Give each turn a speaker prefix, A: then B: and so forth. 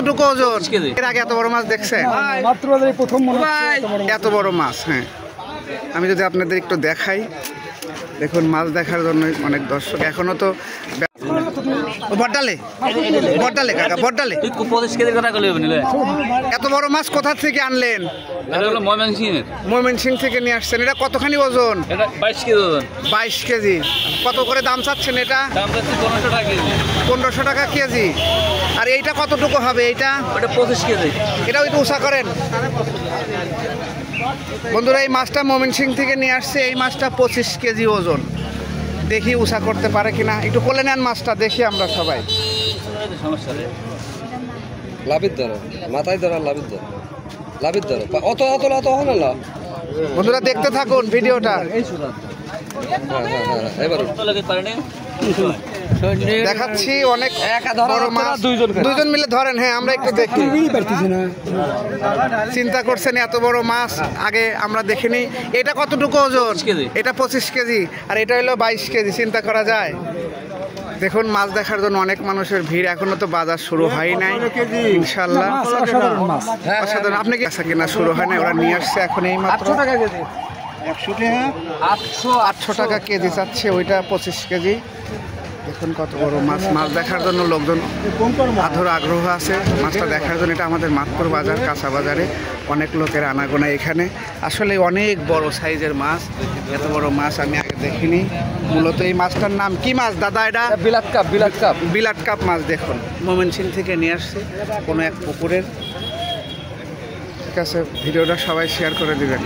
A: কতটুকু ওজন? এর আগে এত বড় মাছ দেখছেন?
B: মাত্র প্রথম মনে হচ্ছে
A: এত বড় মাছ। হ্যাঁ, আমি যদি আপনাদের একটু দেখাই, দেখুন মাছ দেখার জন্য অনেক দর্শক এখনো তো বড্ডালে কাকা, বড্ডালে এত বড় মাছ কোথা থেকে আনলেন? ময়মনসিংহ থেকে নিয়ে আসছেন। এটা কতখানি ওজন? 22 কেজি। কত করে দাম চাচ্ছেন এটা? 1500 টাকা কেজি। আর এইটা কতটুকু হবে? এইটা
C: 25 কেজি।
A: এটাও একটু উঁচা করেন বন্ধুরা। এই মাছটা ময়মনসিংহ থেকে নিয়ে আসছে। এই মাছটা 25 কেজি ওজন। দেখি উঁচা করতে পারে কিনা। একটু কোলে নেন মাছটা, দেখি আমরা সবাই।
B: লাভির ধরো, মাথায় ধরো, লাভির ধরো, অত হয় না।
A: বন্ধুরা দেখতে থাকুন ভিডিওটা। দেখাচ্ছি অনেক বড় মাছ। দুইজন মিলে ধরেন। হ্যাঁ, আমরা একটু দেখি। চিন্তা করছেন এত বড় মাছ আগে আমরা দেখিনি। এটা কতটুকু ওজন? এটা 25 কেজি। আর এটা হলো 22 কেজি। চিন্তা করা যায়। দেখুন মাছ দেখার জন্য অনেক মানুষের ভিড়। এখনো তো বাজার শুরু হয় নাই। ইনশাল্লাহ অসাধারণ। আপনি কি কিনা শুরু হয় না? ওরা নিয়ে আসছে এখন এই মাত্র। 800 টাকা কেজি চাচ্ছে। ওইটা 25 কেজি। দেখুন কত বড় মাছ। মাছ দেখার জন্য লোকজন আধর আগ্রহ আছে মাছটা দেখার জন্য। এটা আমাদের মাতপুর বাজার, কাঁচা বাজারে অনেক লোকের আনাগোনা এখানে। আসলে অনেক বড় সাইজের মাছ। এত বড় মাছ আমি আগে দেখিনি। মূলত এই মাছটার নাম কি মাছ দাদা? এটা বিলাট কাপ মাছ। দেখুন ময়মনসিংহ থেকে নিয়ে আসছে কোনো এক পুকুরের। ঠিক আছে, ভিডিওটা সবাই শেয়ার করে দিবেন।